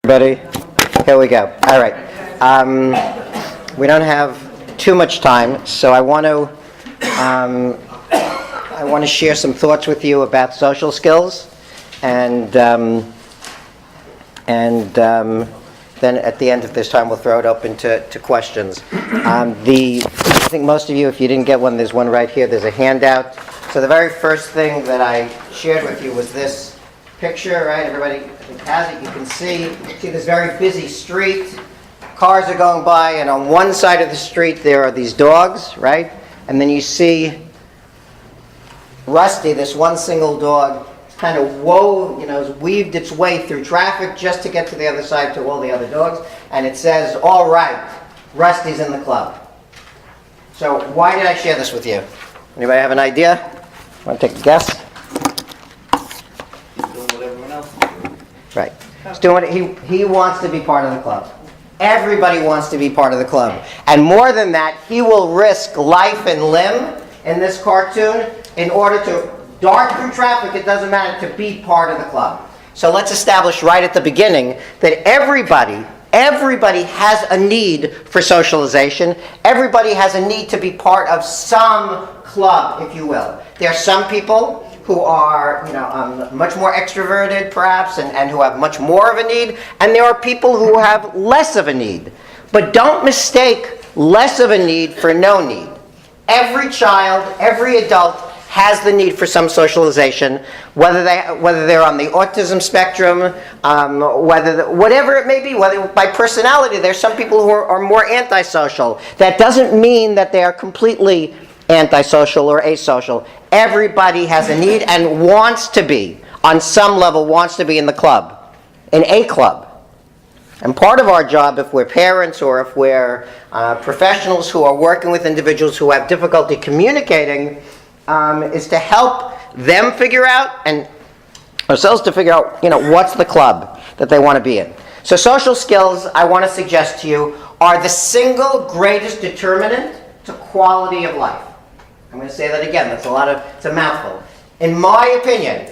Everybody, here we go. All right. We don't have too much time, so I want to share some thoughts with you about social skills, and then at the end, if there's time, we'll throw it open to questions. I think most of you, if you didn't get one, there's one right here. There's a handout. So the very first thing that I shared with you was this picture, right? Everybody has it. You can see this very busy street. Cars are going by, and on one side of the street there are these dogs, right? And then you see Rusty, this one single dog, kind of weaved its way through traffic just to get to the other side to all the other dogs. And it says, "All right, Rusty's in the club." So why did I share this with you? Anybody have an idea? Want to take a guess? He's doing what everyone else is doing. Right. He's doing it. He wants to be part of the club. Everybody wants to be part of the club. And more than that, he will risk life and limb in this cartoon in order to dart through traffic, it doesn't matter, to be part of the club. So let's establish right at the beginning that everybody has a need for socialization. Everybody has a need to be part of some club, if you will. There are some people who are much more extroverted, perhaps, and who have much more of a need, and there are people who have less of a need. But don't mistake less of a need for no need. Every child, every adult has the need for some socialization, whether they're on the autism spectrum, whatever it may be, whether by personality. There's some people who are more antisocial. That doesn't mean that they are completely antisocial or asocial. Everybody has a need and wants to be, on some level, wants to be in the club, in a club. And part of our job, if we're parents or if we're professionals who are working with individuals who have difficulty communicating, is to help them figure out, and ourselves to figure out, what's the club that they want to be in. So social skills, I want to suggest to you, are the single greatest determinant to quality of life. I'm going to say that again. It's a mouthful. In my opinion,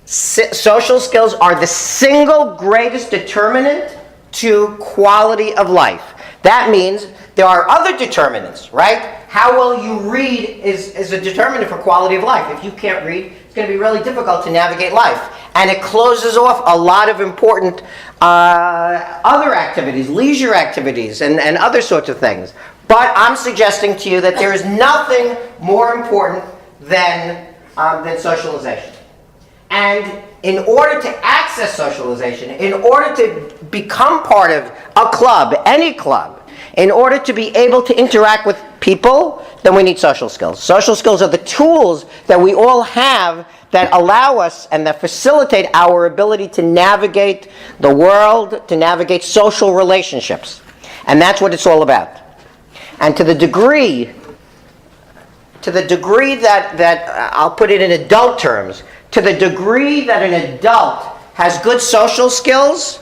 social skills are the single greatest determinant to quality of life. That means there are other determinants, right? How well you read is a determinant for quality of life. If you can't read, it's going to be really difficult to navigate life. And it closes off a lot of important other activities, leisure activities, and other sorts of things. But I'm suggesting to you that there is nothing more important than socialization. And in order to access socialization, in order to become part of a club, any club, in order to be able to interact with people, then we need social skills. Social skills are the tools that we all have that allow us and that facilitate our ability to navigate the world, to navigate social relationships. And that's what it's all about. And to the degree that I'll put it in adult terms, to the degree that an adult has good social skills,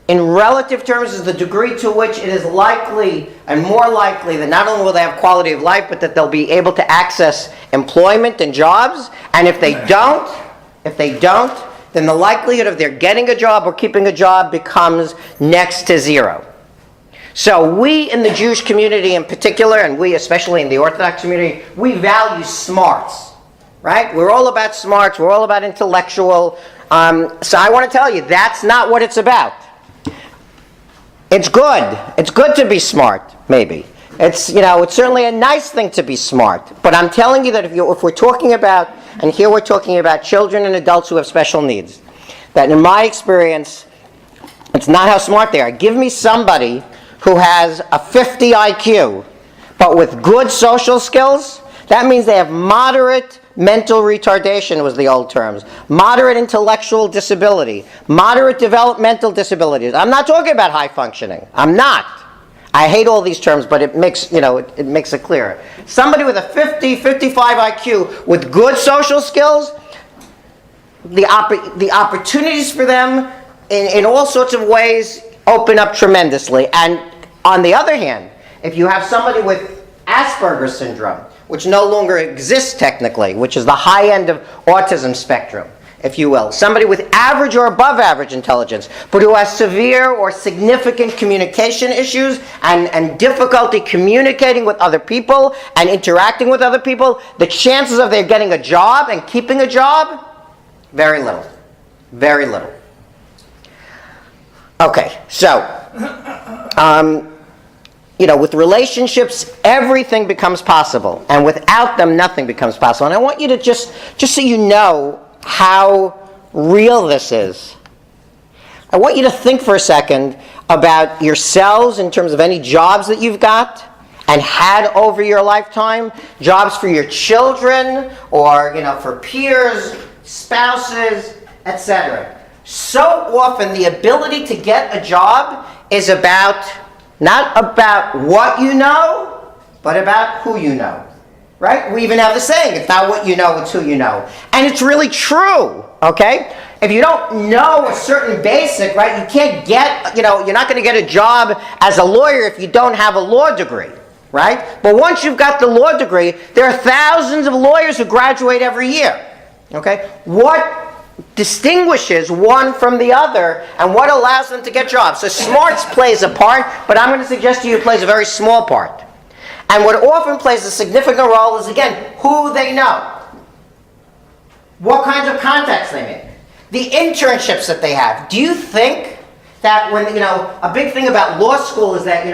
in relative terms is the degree to which it is likely and more likely that not only will they have quality of life, but that they'll be able to access employment and jobs. And if they don't, then the likelihood of their getting a job or keeping a job becomes next to zero. So we in the Jewish community in particular, and we especially in the Orthodox community, we value smarts, right? We're all about smarts. We're all about intellectual. So I want to tell you, that's not what it's about. It's good. It's good to be smart, maybe. It's certainly a nice thing to be smart. But I'm telling you that if we're talking about, and here we're talking about children and adults who have special needs, that in my experience, it's not how smart they are. Give me somebody who has a 50 IQ, but with good social skills. That means they have moderate mental retardation was the old terms. Moderate intellectual disability. Moderate developmental disabilities. I'm not talking about high functioning. I'm not. I hate all these terms, but it makes it clearer. Somebody with a 50, 55 IQ with good social skills, the opportunities for them in all sorts of ways open up tremendously. And on the other hand, if you have somebody with Asperger's syndrome, which no longer exists technically, which is the high end of autism spectrum. if you will, somebody with average or above average intelligence, but who has severe or significant communication issues and difficulty communicating with other people and interacting with other people, the chances of their getting a job and keeping a job, very little. Very little. Okay, so, with relationships, everything becomes possible. And without them, nothing becomes possible. And I want you to just so you know how real this is, I want you to think for a second about yourselves in terms of any jobs that you've got and had over your lifetime, jobs for your children or, for peers, spouses, etc. So often the ability to get a job is not about what you know, but about who you know. Right? We even have the saying, it's not what you know, it's who you know. And it's really true, okay? If you don't know a certain basic, right, you can't get, you're not going to get a job as a lawyer if you don't have a law degree, right? But once you've got the law degree, there are thousands of lawyers who graduate every year, okay? What distinguishes one from the other and what allows them to get jobs? So smarts plays a part, but I'm going to suggest to you it plays a very small part. And what often plays a significant role is, again, who they know. What kinds of contacts they make. The internships that they have. Do you think that when, a big thing about law school is that, in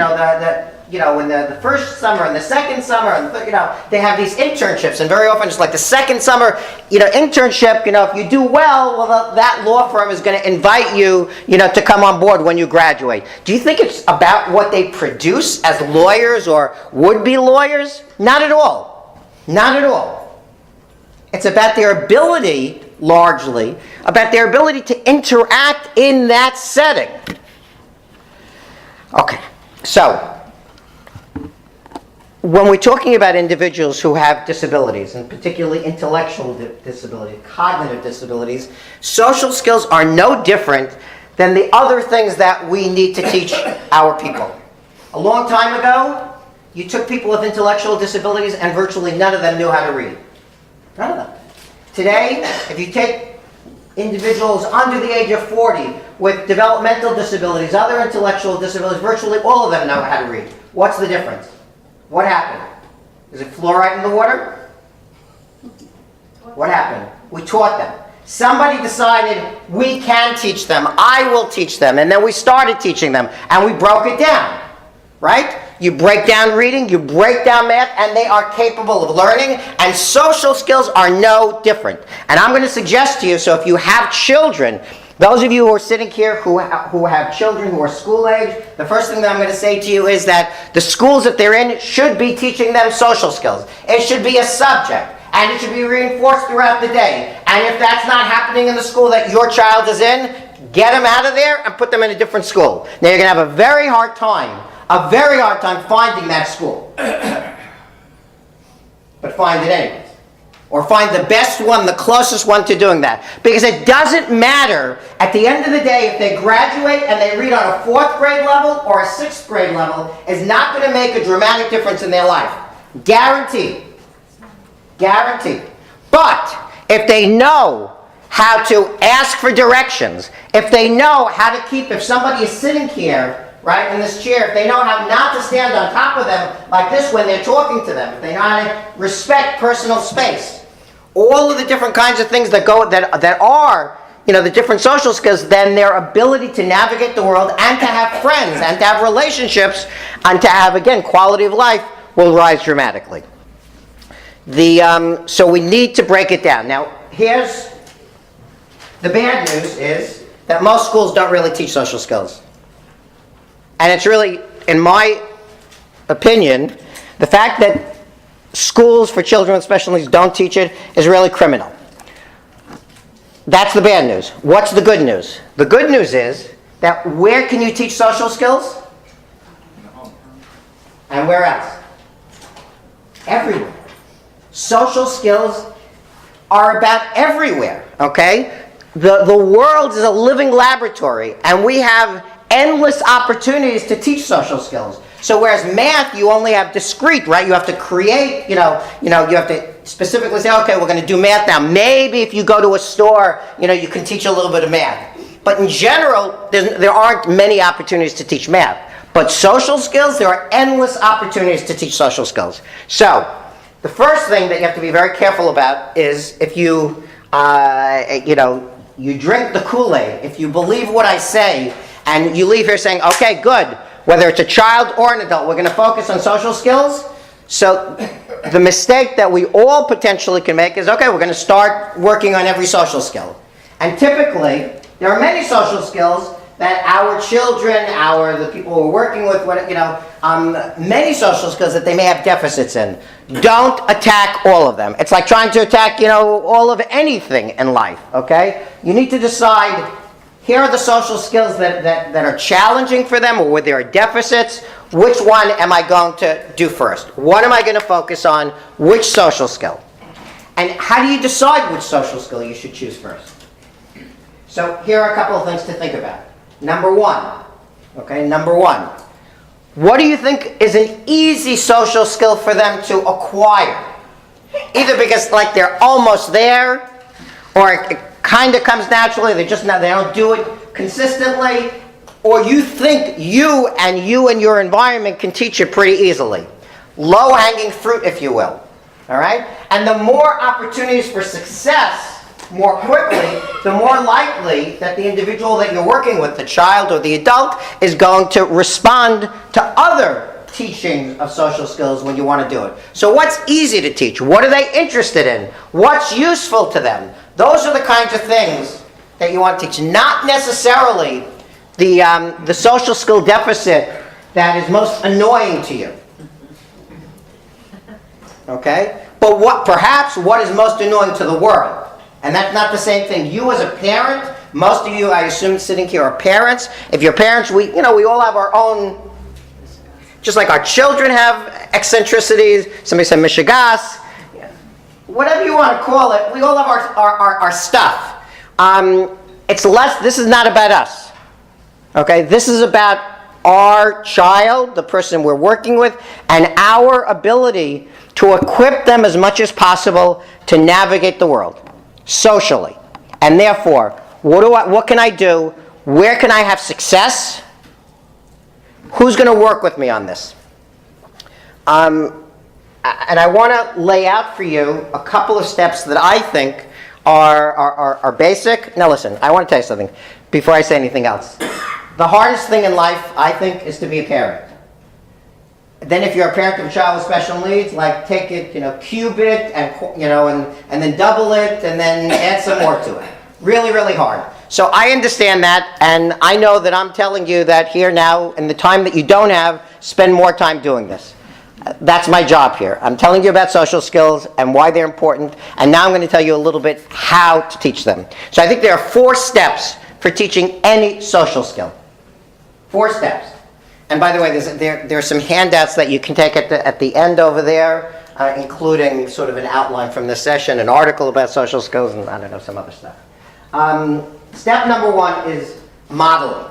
the first summer and the second summer, and they have these internships, and very often it's like the second summer, internship, if you do well, that law firm is going to invite you, to come on board when you graduate. Do you think it's about what they produce as lawyers or would-be lawyers? Not at all. Not at all. It's about their ability, largely, about their ability to interact in that setting. Okay, so when we're talking about individuals who have disabilities, and particularly intellectual disabilities, cognitive disabilities, social skills are no different than the other things that we need to teach our people. A long time ago, you took people with intellectual disabilities and virtually none of them knew how to read. None of them. Today, if you take individuals under the age of 40 with developmental disabilities, other intellectual disabilities, virtually all of them know how to read. What's the difference? What happened? Is it fluoride in the water? What happened? We taught them. Somebody decided we can teach them. I will teach them. And then we started teaching them. And we broke it down. Right? You break down reading, you break down math, and they are capable of learning. And social skills are no different. And I'm going to suggest to you, so if you have children, those of you who are sitting here who have children who are school age, the first thing that I'm going to say to you is that the schools that they're in should be teaching them social skills. It should be a subject, and it should be reinforced throughout the day. And if that's not happening in the school that your child is in, get them out of there and put them in a different school. Now you're going to have a very hard time finding that school. But find it anyways. Or find the best one, the closest one to doing that. Because it doesn't matter, at the end of the day, if they graduate and they read on a 4th grade level or a 6th grade level, is not going to make a dramatic difference in their life. Guaranteed. Guaranteed. But if they know how to ask for directions, if they know how to keep, if somebody is sitting here, right, in this chair, if they know how not to stand on top of them like this when they're talking to them, if they know how to respect personal space, all of the different kinds of things that are, the different social skills, then their ability to navigate the world and to have friends and to have relationships and to have, again, quality of life will rise dramatically. So we need to break it down. Now, here's the bad news is that most schools don't really teach social skills. And it's really, in my opinion, the fact that schools for children with special needs don't teach it is really criminal. That's the bad news. What's the good news? The good news is that where can you teach social skills? And where else? Everywhere. Social skills are about everywhere, okay? The world is a living laboratory, and we have endless opportunities to teach social skills. So whereas math, you only have discrete, right? You have to create, you have to specifically say, okay, we're going to do math now. Maybe if you go to a store, you can teach a little bit of math. But in general, there aren't many opportunities to teach math. But social skills, there are endless opportunities to teach social skills. So, the first thing that you have to be very careful about is if you, you drink the Kool-Aid, if you believe what I say, and you leave here saying, okay, good, whether it's a child or an adult, we're going to focus on social skills. So, the mistake that we all potentially can make is, okay, we're going to start working on every social skill. And typically, there are many social skills that our children, the people we're working with, many social skills that they may have deficits in. Don't attack all of them. It's like trying to attack, all of anything in life, okay? You need to decide, here are the social skills that are challenging for them or where there are deficits. Which one am I going to do first? What am I going to focus on? Which social skill? And how do you decide which social skill you should choose first? So here are a couple of things to think about. Number one. What do you think is an easy social skill for them to acquire? Either because they're almost there, or it kind of comes naturally, they don't do it consistently, or you think you and your environment can teach it pretty easily. Low-hanging fruit, if you will. All right? And the more opportunities for success more quickly, the more likely that the individual that you're working with, the child or the adult, is going to respond to other teachings of social skills when you want to do it. So what's easy to teach? What are they interested in? What's useful to them? Those are the kinds of things that you want to teach. Not necessarily the social skill deficit that is most annoying to you. Okay? But what is most annoying to the world? And that's not the same thing. You as a parent, most of you, I assume, sitting here are parents. If you're parents, we all have our own, just like our children have eccentricities. Somebody said mishigas. Whatever you want to call it, we all have our stuff. This is not about us. Okay? This is about our child, the person we're working with, and our ability to equip them as much as possible to navigate the world socially. And therefore, what can I do? Where can I have success? Who's going to work with me on this? And I want to lay out for you a couple of steps that I think are basic. Now listen, I want to tell you something before I say anything else. The hardest thing in life, I think, is to be a parent. Then if you're a parent of a child with special needs, take it, cube it, and then double it, and then add some more to it. Really, really hard. So I understand that, and I know that I'm telling you that here now, in the time that you don't have, spend more time doing this. That's my job here. I'm telling you about social skills and why they're important, and now I'm going to tell you a little bit how to teach them. So I think there are 4 steps for teaching any social skill. 4 steps. And by the way, there are some handouts that you can take at the end over there, including sort of an outline from this session, an article about social skills, and I don't know, some other stuff. Step number 1 is modeling.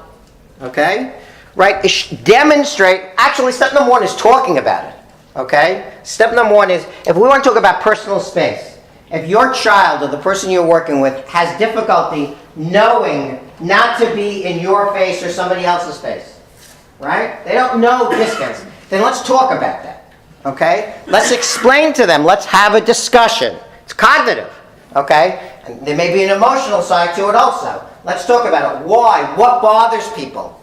Okay? Right? Demonstrate. Actually, step number 1 is talking about it. Okay? Step number 1 is, if we want to talk about personal space, if your child or the person you're working with has difficulty knowing not to be in your face or somebody else's face, right? They don't know distance. Then let's talk about that. Okay? Let's explain to them. Let's have a discussion. It's cognitive. Okay? And there may be an emotional side to it also. Let's talk about it. Why? What bothers people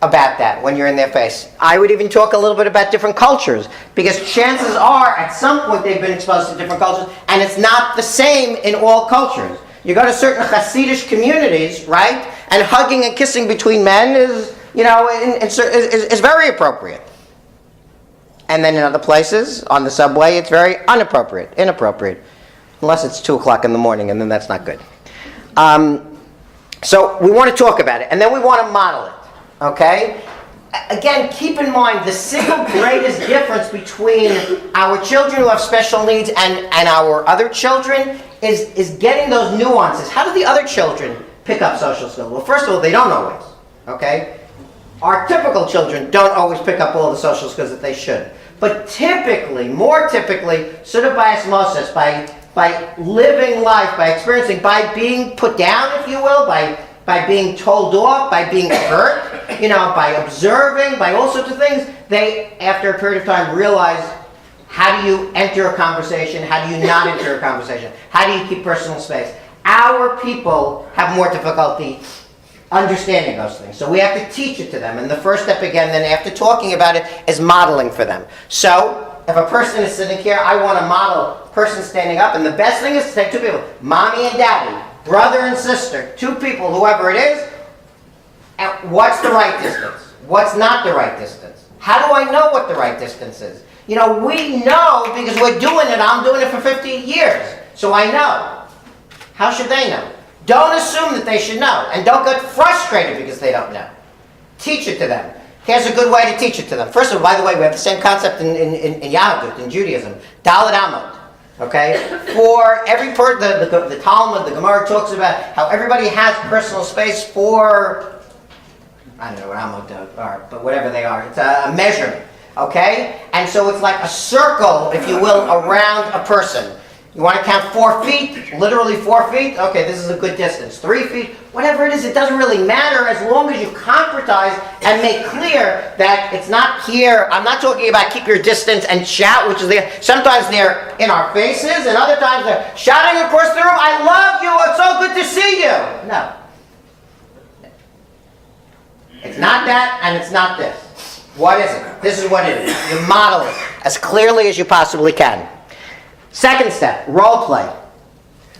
about that when you're in their face? I would even talk a little bit about different cultures, because chances are at some point they've been exposed to different cultures, and it's not the same in all cultures. You go to certain Hasidic communities, right? And hugging and kissing between men is very appropriate. And then in other places, on the subway, it's very inappropriate. Unless it's 2 o'clock in the morning, and then that's not good. So we want to talk about it, and then we want to model it. Okay? Again, keep in mind the single greatest difference between our children who have special needs and our other children is getting those nuances. How do the other children pick up social skills? Well, first of all, they don't always. Okay? Our typical children don't always pick up all the social skills that they should. But typically, more typically, sort of by osmosis, by living life, by experiencing, by being put down, if you will, by being told off, by being hurt, by observing, by all sorts of things, they, after a period of time, realize how do you enter a conversation, how do you not enter a conversation, how do you keep personal space. Our people have more difficulty understanding those things. So we have to teach it to them. And the first step, again, then after talking about it, is modeling for them. So if a person is sitting here, I want to model person standing up. And the best thing is to take two people, mommy and daddy, brother and sister, two people, whoever it is, and what's the right distance? What's not the right distance? How do I know what the right distance is? We know because we're doing it. I'm doing it for 50 years. So I know. How should they know? Don't assume that they should know. And don't get frustrated because they don't know. Teach it to them. Here's a good way to teach it to them. First of all, by the way, we have the same concept in Yahadut, in Judaism. Dalet Amot. Okay? For every person, the Talmud, the Gemara talks about how everybody has personal space for, I don't know what Amot are, but whatever they are. It's a measurement. Okay? And so it's like a circle, if you will, around a person. You want to count 4 feet? Literally 4 feet? Okay, this is a good distance. 3 feet? Whatever it is, it doesn't really matter as long as you concretize and make clear that it's not here. I'm not talking about keep your distance and shout, which is there. Sometimes they're in our faces, and other times they're shouting across the room, I love you, it's so good to see you. No. It's not that, and it's not this. What is it? This is what it is. You model it as clearly as you possibly can. Second step, role play.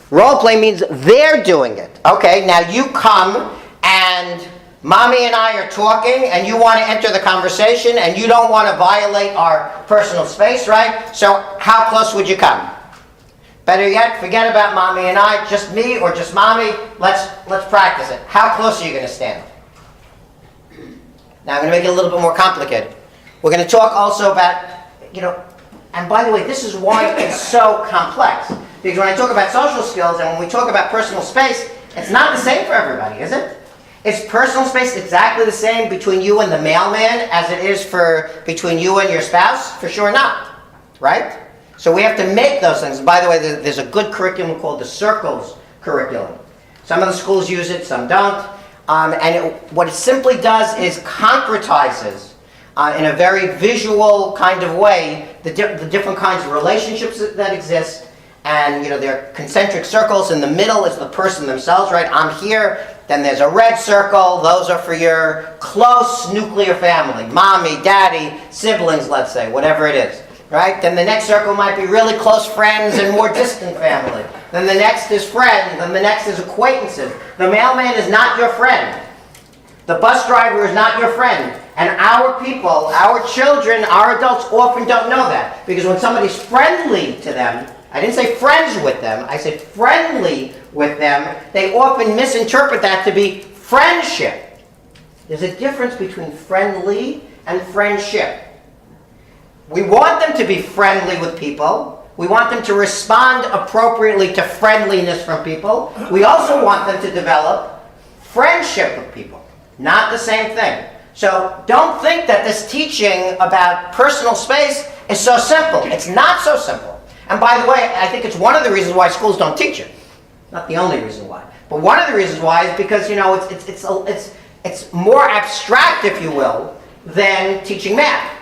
Role play means they're doing it. Okay, now you come and mommy and I are talking and you want to enter the conversation and you don't want to violate our personal space, right? So how close would you come? Better yet, forget about mommy and I, just me or just mommy. Let's practice it. How close are you going to stand? Now I'm going to make it a little bit more complicated. We're going to talk also about, and by the way, this is why it's so complex. Because when I talk about social skills and when we talk about personal space, it's not the same for everybody, is it? Is personal space exactly the same between you and the mailman as it is between you and your spouse? For sure not, right? So we have to make those things. By the way, there's a good curriculum called the Circles curriculum. Some of the schools use it, some don't. What it simply does is concretizes in a very visual kind of way the different kinds of relationships that exist. And there are concentric circles. In the middle is the person themselves, right? I'm here. Then there's a red circle. Those are for your close nuclear family. Mommy, daddy, siblings, let's say, whatever it is. Right? Then the next circle might be really close friends and more distant family. Then the next is friends. Then the next is acquaintances. The mailman is not your friend. The bus driver is not your friend. And our people, our children, our adults often don't know that. Because when somebody's friendly to them, I didn't say friends with them, I said friendly with them, they often misinterpret that to be friendship. There's a difference between friendly and friendship. We want them to be friendly with people. We want them to respond appropriately to friendliness from people. We also want them to develop friendship with people. Not the same thing. So don't think that this teaching about personal space is so simple. It's not so simple. And by the way, I think it's one of the reasons why schools don't teach it. Not the only reason why. But one of the reasons why is because, it's more abstract, if you will, than teaching math.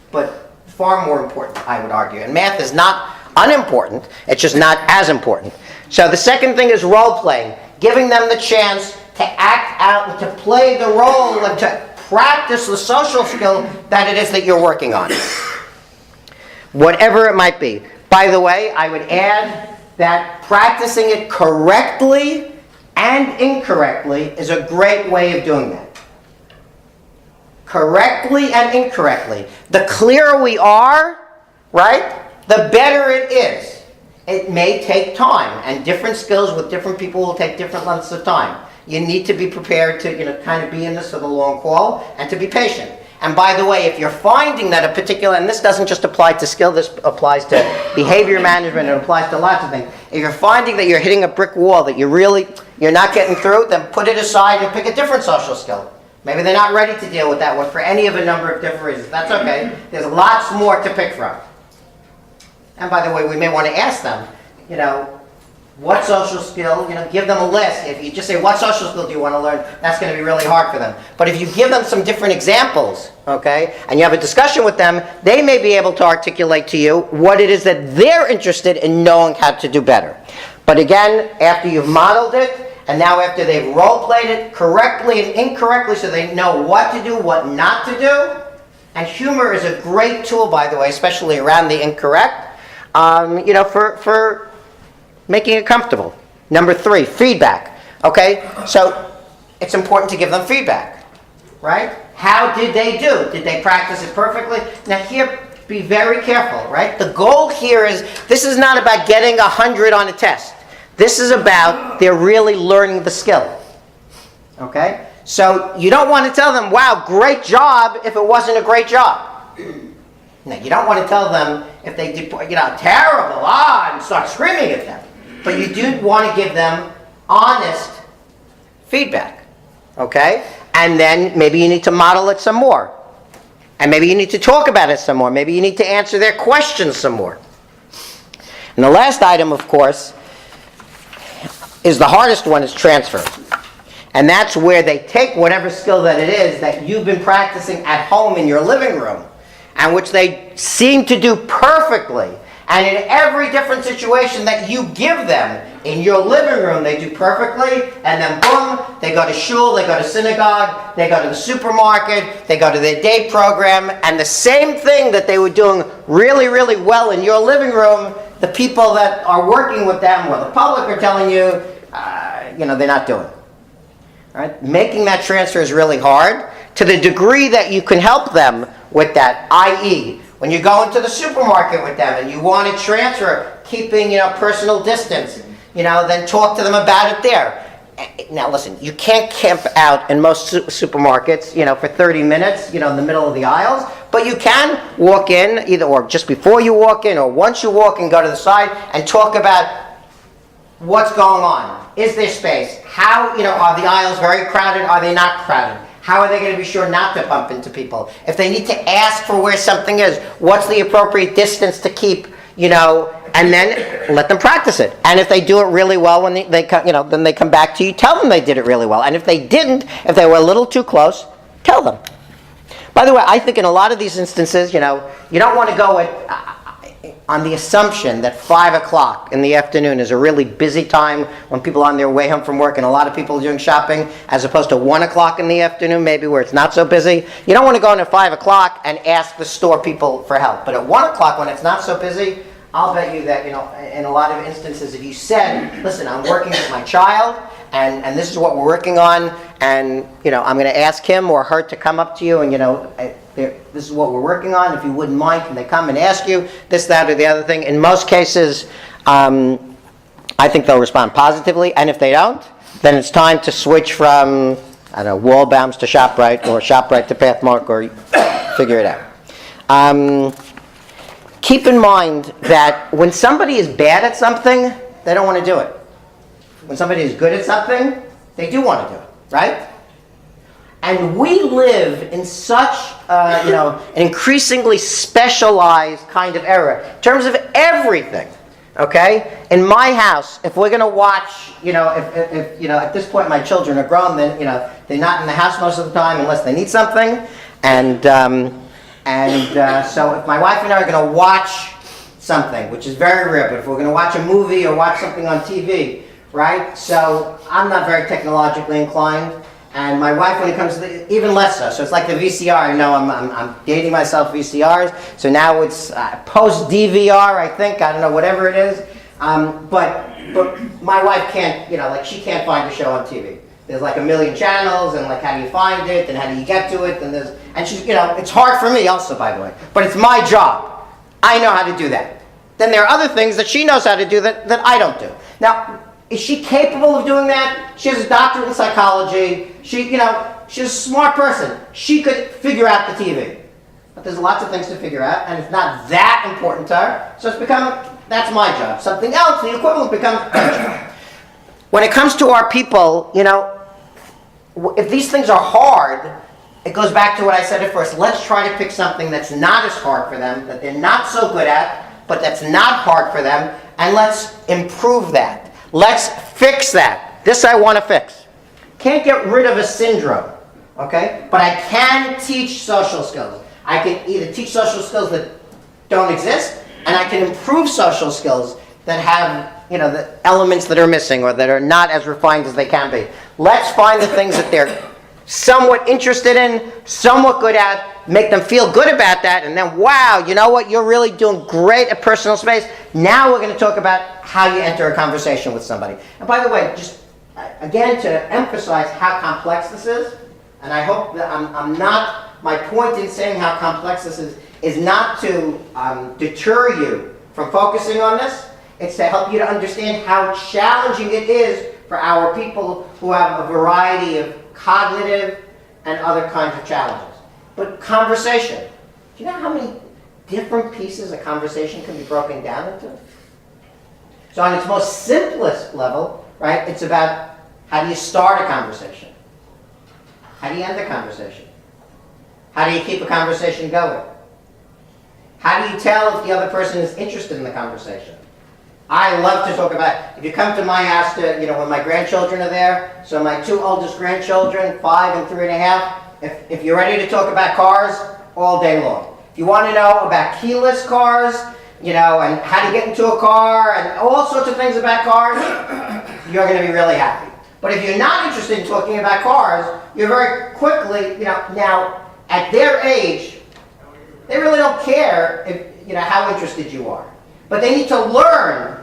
But far more important, I would argue. And math is not unimportant. It's just not as important. So the second thing is role playing. Giving them the chance to act out and to play the role and to practice the social skill that it is that you're working on. Whatever it might be. By the way, I would add that practicing it correctly and incorrectly is a great way of doing that. Correctly and incorrectly. The clearer we are, right, the better it is. It may take time, and different skills with different people will take different lengths of time. You need to be prepared to kind of be in this for the long haul and to be patient. And by the way, if you're finding that a particular, and this doesn't just apply to skill, this applies to behavior management, it applies to lots of things. If you're finding that you're hitting a brick wall, that you're not getting through, then put it aside and pick a different social skill. Maybe they're not ready to deal with that one for any of a number of different reasons. That's okay. There's lots more to pick from. And by the way, we may want to ask them, what social skill, give them a list. If you just say, what social skill do you want to learn, that's going to be really hard for them. But if you give them some different examples, okay, and you have a discussion with them, they may be able to articulate to you what it is that they're interested in knowing how to do better. But again, after you've modeled it, and now after they've role-played it correctly and incorrectly so they know what to do, what not to do, and humor is a great tool, by the way, especially around the incorrect, for making it comfortable. Number 3, feedback. Okay, so it's important to give them feedback, right? How did they do? Did they practice it perfectly? Now here, be very careful, right? The goal here is, this is not about getting 100 on a test. This is about they're really learning the skill. Okay? So you don't want to tell them, wow, great job, if it wasn't a great job. Now, you don't want to tell them if they did, terrible, and start screaming at them. But you do want to give them honest feedback. Okay? And then maybe you need to model it some more. And maybe you need to talk about it some more. Maybe you need to answer their questions some more. And the last item, of course, is the hardest one, is transfer. And that's where they take whatever skill that it is that you've been practicing at home in your living room, and which they seem to do perfectly. And in every different situation that you give them in your living room, they do perfectly, and then boom, they go to shul, they go to synagogue, they go to the supermarket, they go to their day program, and the same thing that they were doing really, really well in your living room, the people that are working with them or the public are telling you, they're not doing. All right? Making that transfer is really hard. To the degree that you can help them with that, i.e., when you go into the supermarket with them and you want to transfer, keeping personal distance, then talk to them about it there. Now listen, you can't camp out in most supermarkets, for 30 minutes, in the middle of the aisles, but you can walk in either or just before you walk in or once you walk in, go to the side and talk about what's going on. Is there space? How, are the aisles very crowded? Are they not crowded? How are they going to be sure not to bump into people? If they need to ask for where something is, what's the appropriate distance to keep, and then let them practice it. And if they do it really well when they come, then they come back to you, tell them they did it really well. And if they didn't, if they were a little too close, tell them. By the way, I think in a lot of these instances, you don't want to go on the assumption that 5 o'clock in the afternoon is a really busy time when people are on their way home from work and a lot of people are doing shopping, as opposed to 1 o'clock in the afternoon maybe where it's not so busy. You don't want to go in at 5 o'clock and ask the store people for help. But at 1 o'clock when it's not so busy, I'll bet you that, in a lot of instances, if you said, listen, I'm working with my child, and this is what we're working on, and, I'm going to ask him or her to come up to you, and, this is what we're working on. If you wouldn't mind, can they come and ask you this, that, or the other thing? In most cases, I think they'll respond positively, and if they don't, then it's time to switch from, Wallbounds to ShopRite, or ShopRite to Pathmark, or figure it out. Keep in mind that when somebody is bad at something, they don't want to do it. When somebody is good at something, they do want to do it, right? And we live in such, an increasingly specialized kind of era in terms of everything. Okay? In my house, if we're going to watch, if at this point my children are grown, then they're not in the house most of the time unless they need something, so if my wife and I are going to watch something, which is very rare, but if we're going to watch a movie or watch something on TV, right? So I'm not very technologically inclined, and my wife, when it comes to even less so. So it's like the VCR. I'm dating myself VCRs. So now it's post DVR, I think. I don't know, whatever it is. But my wife can't, she can't find a show on TV. There's like a million channels, and like how do you find it, and how do you get to it, and she's, it's hard for me also, by the way. But it's my job. I know how to do that. Then there are other things that she knows how to do that I don't do. Now, is she capable of doing that? She has a doctorate in psychology. She's a smart person. She could figure out the TV. But there's lots of things to figure out, and it's not that important to her. So that's my job. Something else, the equivalent becomes her job. When it comes to our people, if these things are hard, it goes back to what I said at first. Let's try to pick something that's not as hard for them, that they're not so good at, but that's not hard for them, and let's improve that. Let's fix that. This I want to fix. Can't get rid of a syndrome, okay? But I can teach social skills. I can either teach social skills that don't exist, and I can improve social skills that have, the elements that are missing or that are not as refined as they can be. Let's find the things that they're somewhat interested in, somewhat good at, make them feel good about that, and then, wow, you know what, you're really doing great at personal space. Now we're going to talk about how you enter a conversation with somebody. And by the way, just again to emphasize how complex this is, and I hope that I'm not, my point in saying how complex this is not to deter you from focusing on this. It's to help you to understand how challenging it is for our people who have a variety of cognitive and other kinds of challenges. But conversation. Do you know how many different pieces a conversation can be broken down into? So on its most simplest level, right, it's about how do you start a conversation? How do you end a conversation? How do you keep a conversation going? How do you tell if the other person is interested in the conversation? I love to talk about, if you come to my house to, when my grandchildren are there, so my two oldest grandchildren, 5 and 3.5, if you're ready to talk about cars, all day long. If you want to know about keyless cars, and how to get into a car, and all sorts of things about cars, you're going to be really happy. But if you're not interested in talking about cars, you're very quickly, now, at their age, they really don't care if, how interested you are. But they need to learn.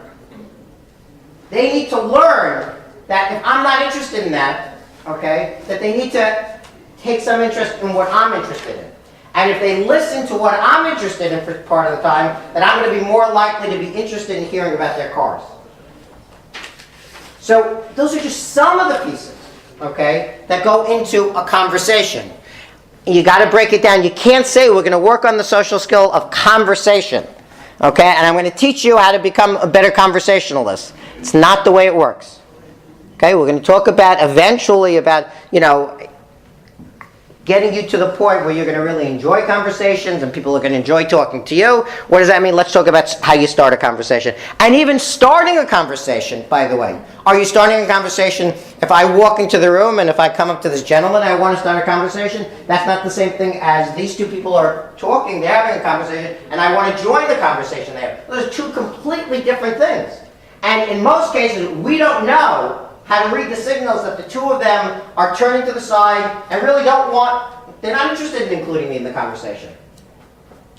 They need to learn that if I'm not interested in that, okay, that they need to take some interest in what I'm interested in. And if they listen to what I'm interested in for part of the time, then I'm going to be more likely to be interested in hearing about their cars. So those are just some of the pieces, okay, that go into a conversation. You got to break it down. You can't say we're going to work on the social skill of conversation. Okay, and I'm going to teach you how to become a better conversationalist. It's not the way it works. Okay, we're going to talk eventually about, getting you to the point where you're going to really enjoy conversations and people are going to enjoy talking to you. What does that mean? Let's talk about how you start a conversation. And even starting a conversation, by the way. Are you starting a conversation if I walk into the room and if I come up to this gentleman and I want to start a conversation? That's not the same thing as these two people are talking, they're having a conversation, and I want to join the conversation there. Those are two completely different things. And in most cases, we don't know how to read the signals that the two of them are turning to the side and really they're not interested in including me in the conversation.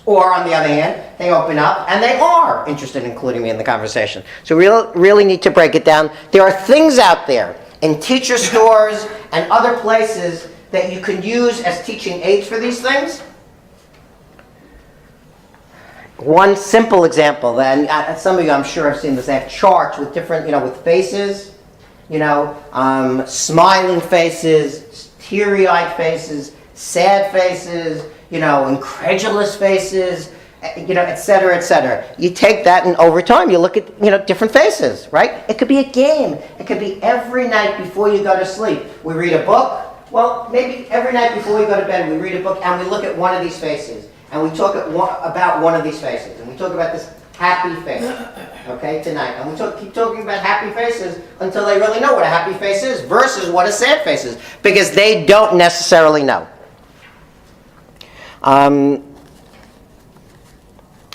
Or on the other hand, they open up and they are interested in including me in the conversation. So we really need to break it down. There are things out there in teacher stores and other places that you can use as teaching aids for these things. One simple example, and some of you I'm sure have seen this, they have charts with different, with faces. Smiling faces, teary-eyed faces, sad faces, incredulous faces, et cetera, et cetera. You take that and over time you look at, different faces, right? It could be a game. It could be every night before you go to sleep. We read a book. Well, maybe every night before we go to bed we read a book and we look at one of these faces. And we talk about one of these faces. And we talk about this happy face, okay, tonight. And we keep talking about happy faces until they really know what a happy face is versus what a sad face is, because they don't necessarily know.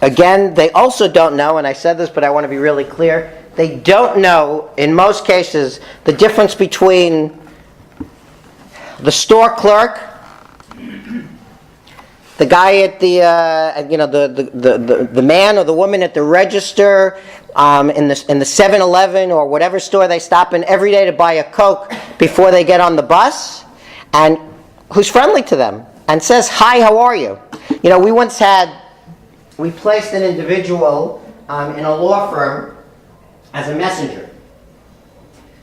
Again, they also don't know, and I said this, but I want to be really clear, they don't know, in most cases, the difference between the store clerk, the guy at the, the man or the woman at the register in the 7-Eleven or whatever store they stop in every day to buy a Coke before they get on the bus, and who's friendly to them and says, "Hi, how are you?" We placed an individual in a law firm as a messenger.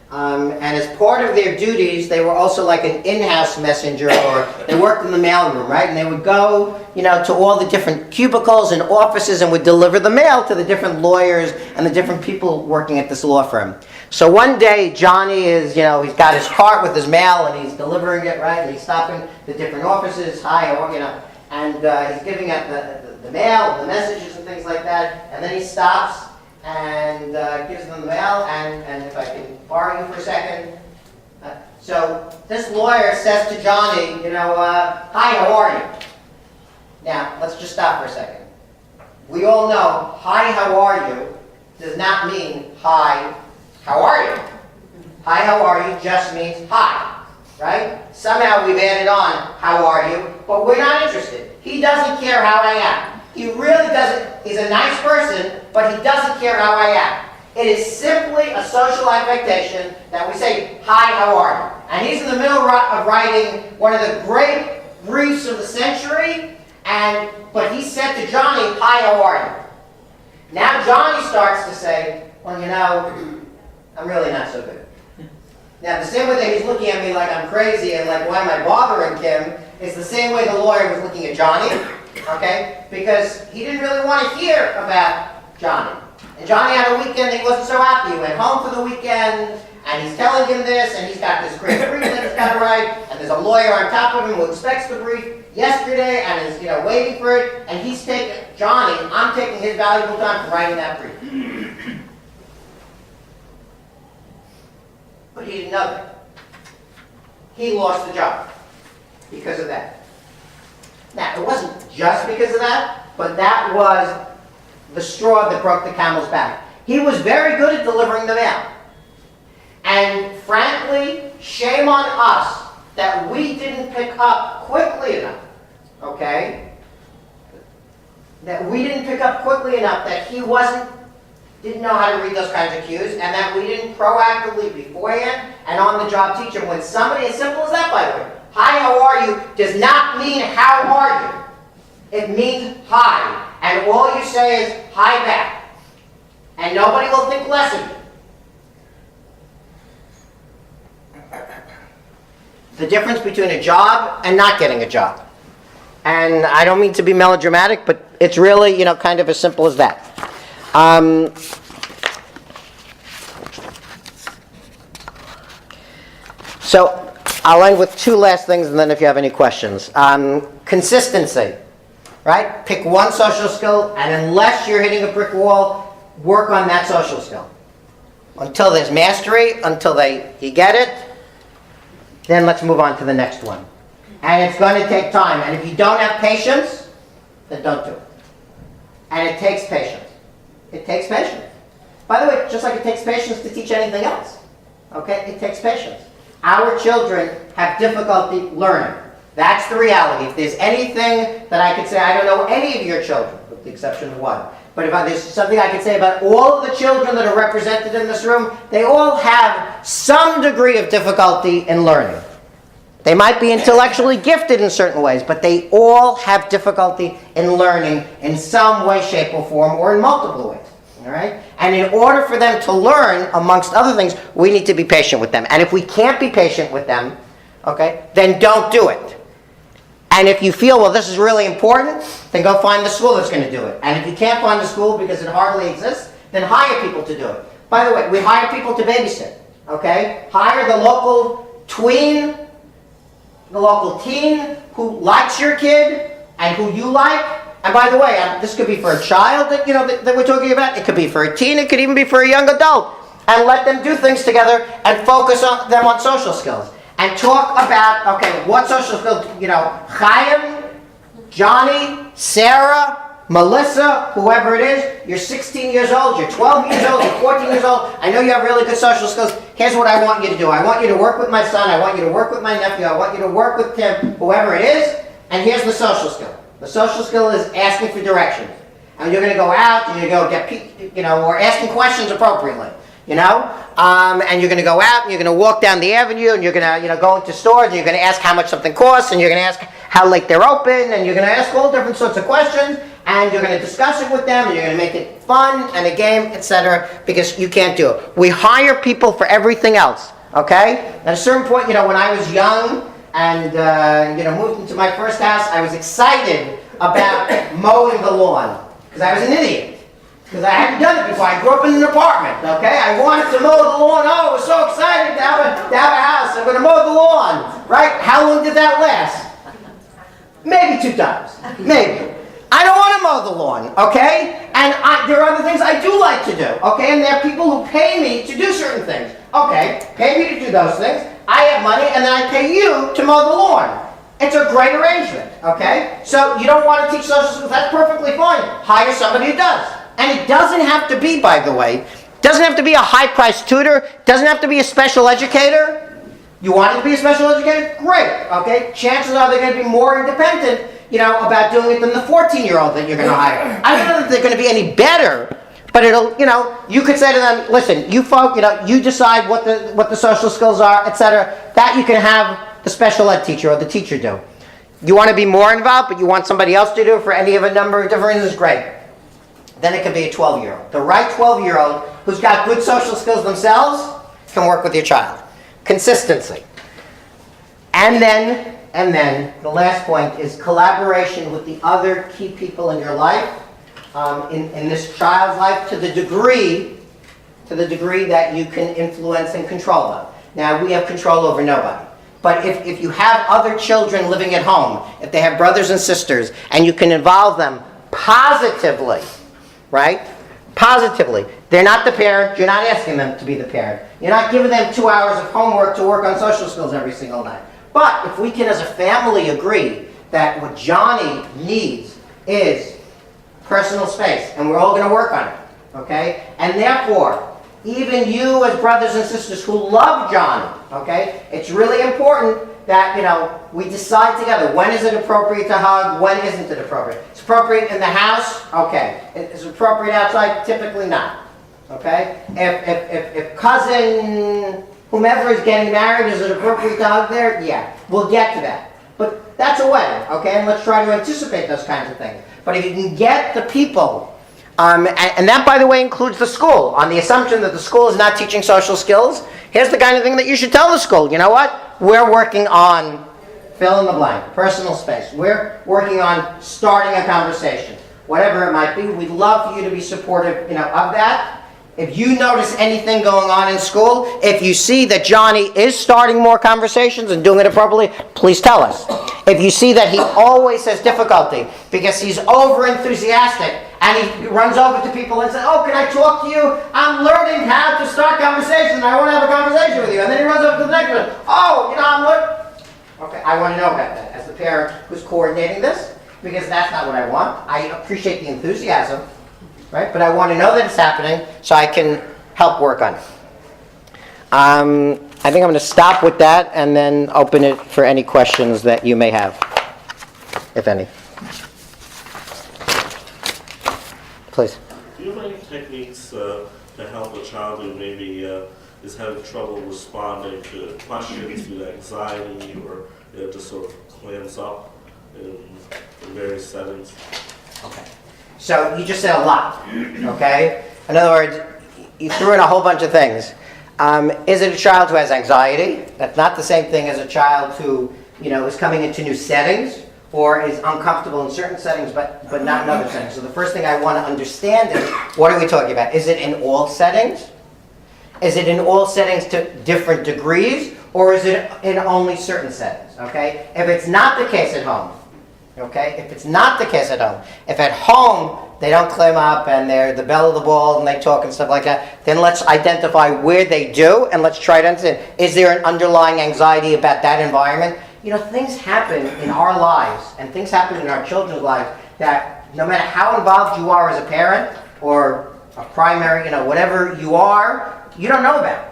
And as part of their duties, they were also like an in-house messenger, or they worked in the mailroom, right? And they would go, to all the different cubicles and offices and would deliver the mail to the different lawyers and the different people working at this law firm. So one day, Johnny is, he's got his cart with his mail, and he's delivering it, right? And he's stopping the different offices, and he's giving out the mail, the messages and things like that. And then he stops and gives them the mail, and if I can borrow you for a second. So this lawyer says to Johnny, hi, how are you? Now, let's just stop for a second. We all know, hi, how are you, does not mean, hi, how are you? Hi, how are you just means hi, right? Somehow we've added on, how are you, but we're not interested. He doesn't care how I am. He really doesn't. He's a nice person, but he doesn't care how I am. It is simply a social affectation that we say, hi, how are you? And he's in the middle of writing one of the great briefs of the century, but he said to Johnny, hi, how are you? Now Johnny starts to say, well, I'm really not so good. Now, the same way that he's looking at me like I'm crazy and like, why am I bothering him, is the same way the lawyer was looking at Johnny, okay? Because he didn't really want to hear about Johnny. And Johnny had a weekend that he wasn't so happy. He went home for the weekend, and he's telling him this, and he's got this great brief that he's got to write, and there's a lawyer on top of him who expects the brief yesterday and is, waiting for it, and I'm taking his valuable time for writing that brief. But he didn't know that. He lost the job because of that. Now, it wasn't just because of that, but that was the straw that broke the camel's back. He was very good at delivering the mail. And frankly, shame on us that we didn't pick up quickly enough, okay? That we didn't pick up quickly enough that he didn't know how to read those kinds of cues, and that we didn't proactively beforehand and on the job teach him. When somebody, as simple as that, by the way, hi, how are you, does not mean how are you. It means hi. And all you say is hi back. And nobody will think less of you. The difference between a job and not getting a job. And I don't mean to be melodramatic, but it's really, kind of as simple as that. So I'll end with two last things, and then if you have any questions. Consistency, right? Pick one social skill, and unless you're hitting a brick wall, work on that social skill. Until there's mastery, until you get it, then let's move on to the next one. And it's going to take time. And if you don't have patience, then don't do it. And it takes patience. It takes patience. By the way, just like it takes patience to teach anything else. Okay? It takes patience. Our children have difficulty learning. That's the reality. If there's anything that I could say, I don't know any of your children, with the exception of one. But if there's something I could say about all of the children that are represented in this room, they all have some degree of difficulty in learning. They might be intellectually gifted in certain ways, but they all have difficulty in learning in some way, shape, or form, or in multiple ways. All right? And in order for them to learn, amongst other things, we need to be patient with them. And if we can't be patient with them, okay, then don't do it. And if you feel, well, this is really important, then go find the school that's going to do it. And if you can't find the school because it hardly exists, then hire people to do it. By the way, we hire people to babysit. Okay? Hire the local tween, the local teen who likes your kid and who you like. And by the way, this could be for a child that we're talking about. It could be for a teen. It could even be for a young adult. And let them do things together and focus on them on social skills. And talk about, okay, what social skills, Chaim, Johnny, Sarah, Melissa, whoever it is, you're 16 years old, you're 12 years old, you're 14 years old, I know you have really good social skills. Here's what I want you to do. I want you to work with my son, I want you to work with my nephew, I want you to work with Tim, whoever it is, and here's the social skill. The social skill is asking for directions. And you're going to go out, and you're going to go or asking questions appropriately. And you're going to go out, and you're going to walk down the avenue, and you're going to go into stores, and you're going to ask how much something costs, and you're going to ask how late they're open, and you're going to ask all different sorts of questions, and you're going to discuss it with them, and you're going to make it fun and a game, etc., because you can't do it. We hire people for everything else, okay? At a certain point, when I was young and moved into my first house, I was excited about mowing the lawn, because I was an idiot. Because I hadn't done it before. I grew up in an apartment, okay? I wanted to mow the lawn. Oh, I was so excited to have a house. I'm going to mow the lawn, right? How long did that last? Maybe 2 times. Maybe. I don't want to mow the lawn, okay? And there are other things I do like to do, okay? And there are people who pay me to do certain things. Okay, pay me to do those things. I have money, and then I pay you to mow the lawn. It's a great arrangement, okay? So you don't want to teach social skills, that's perfectly fine. Hire somebody who does. And it doesn't have to be, by the way, doesn't have to be a high-priced tutor, doesn't have to be a special educator. You want it to be a special educator? Great, okay? Chances are they're going to be more independent, about doing it than the 14-year-old that you're going to hire. I don't know that they're going to be any better, but it'll, you could say to them, listen, you folk, you decide what the social skills are, etc. That you can have the special ed teacher or the teacher do. You want to be more involved, but you want somebody else to do it for any of a number of different reasons, great. Then it could be a 12-year-old. The right 12-year-old who's got good social skills themselves can work with your child. Consistency. And then the last point is collaboration with the other key people in your life, in this child's life, to the degree that you can influence and control them. Now, we have control over nobody. But if you have other children living at home, if they have brothers and sisters, and you can involve them positively, right? Positively. They're not the parent. You're not asking them to be the parent. You're not giving them 2 hours of homework to work on social skills every single night. But if we can, as a family, agree that what Johnny needs is personal space, and we're all going to work on it, okay? And therefore, even you as brothers and sisters who love Johnny, okay, it's really important that, we decide together, when is it appropriate to hug, when isn't it appropriate? It's appropriate in the house, okay. It's appropriate outside, typically not, okay? If cousin, whomever is getting married, is it appropriate to hug there? Yeah, we'll get to that. But that's a wedding, okay? And let's try to anticipate those kinds of things. But if you can get the people, and that, by the way, includes the school, on the assumption that the school is not teaching social skills, here's the kind of thing that you should tell the school. You know what? We're working on fill in the blank, personal space. We're working on starting a conversation. Whatever it might be, we'd love for you to be supportive, of that. If you notice anything going on in school, if you see that Johnny is starting more conversations and doing it appropriately, please tell us. If you see that he always has difficulty because he's over-enthusiastic and he runs over to people and says, oh, can I talk to you? I'm learning how to start conversations. I want to have a conversation with you. And then he runs over to the next one. Oh, I'm learning. Okay, I want to know about that as the parent who's coordinating this, because that's not what I want. I appreciate the enthusiasm. Right? But I want to know that it's happening so I can help work on it. I think I'm going to stop with that and then open it for any questions that you may have, if any. Please. Do you have any techniques to help a child who maybe is having trouble responding to questions due to anxiety or just sort of clams up in various settings? Okay. So you just said a lot, okay? In other words, you threw in a whole bunch of things. Is it a child who has anxiety? That's not the same thing as a child who, is coming into new settings or is uncomfortable in certain settings but not in other settings. So the first thing I want to understand is, what are we talking about? Is it in all settings? Is it in all settings to different degrees? Or is it in only certain settings, okay? If it's not the case at home, okay? If it's not the case at home, if at home they don't clam up and they're the belle of the ball and they talk and stuff like that, then let's identify where they do and let's try to understand. Is there an underlying anxiety about that environment? Things happen in our lives and things happen in our children's lives that no matter how involved you are as a parent or a primary, whatever you are, you don't know about it.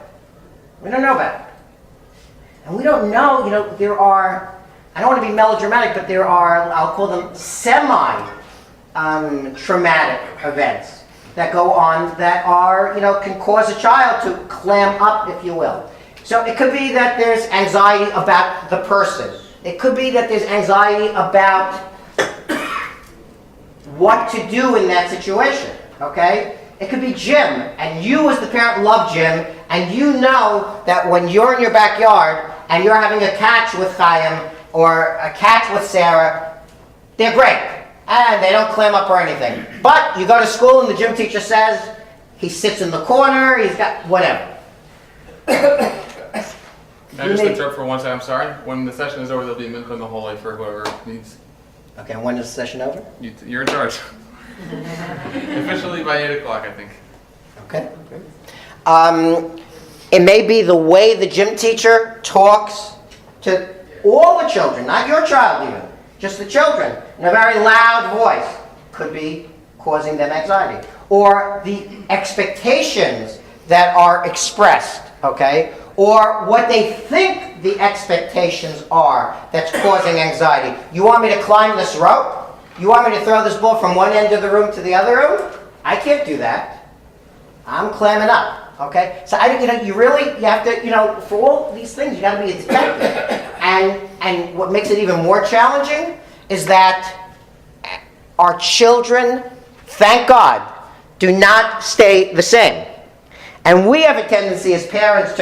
We don't know about it. And we don't know, there are, I don't want to be melodramatic, but there are, I'll call them semi-traumatic events that go on that are, can cause a child to clam up, if you will. So it could be that there's anxiety about the person. It could be that there's anxiety about what to do in that situation, okay? It could be Jim, and you as the parent love Jim, and you know that when you're in your backyard and you're having a catch with Chaim or a catch with Sarah, they're great. and they don't clam up or anything. But you go to school and the gym teacher says, he sits in the corner, he's got whatever. Can I just interrupt for 1 second? I'm sorry. When the session is over, there'll be a milk in the hallway for whoever needs. Okay, and when is the session over? You're in charge. Officially by 8 o'clock, I think. Okay. It may be the way the gym teacher talks to all the children, not your child even, just the children, in a very loud voice, could be causing them anxiety. Or the expectations that are expressed, okay? Or what they think the expectations are that's causing anxiety. You want me to climb this rope? You want me to throw this ball from one end of the room to the other room? I can't do that. I'm clamming up, okay? So you have to, for all these things, you got to be a detective. And what makes it even more challenging is that our children, thank God, do not stay the same. And we have a tendency as parents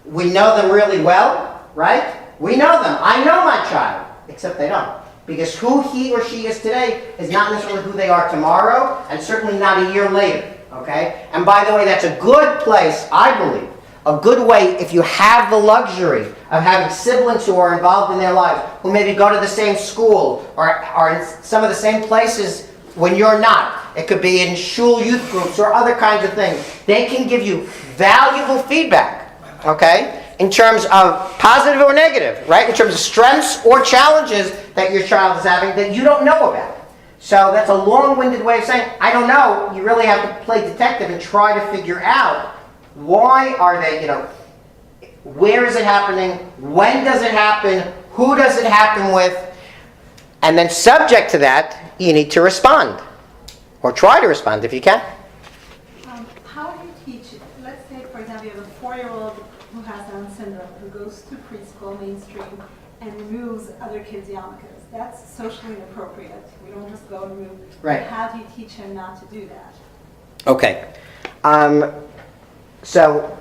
we know them really well, right? We know them. I know my child, except they don't. Because who he or she is today is not necessarily who they are tomorrow, and certainly not a year later, okay? And by the way, that's a good place, I believe, a good way if you have the luxury of having siblings who are involved in their lives, who maybe go to the same school or are in some of the same places when you're not. It could be in shul youth groups or other kinds of things. They can give you valuable feedback, okay, in terms of positive or negative, right? In terms of strengths or challenges that your child is having that you don't know about. So that's a long-winded way of saying, I don't know. You really have to play detective and try to figure out why are they, where is it happening? When does it happen? Who does it happen with? And then subject to that, you need to respond. Or try to respond if you can. How do you teach, let's say, for example, you have a 4-year-old who has Down syndrome, who goes to preschool mainstream and removes other kids' yarmulkes. That's socially inappropriate. We don't just go and remove. Right. How do you teach him not to do that? Okay. So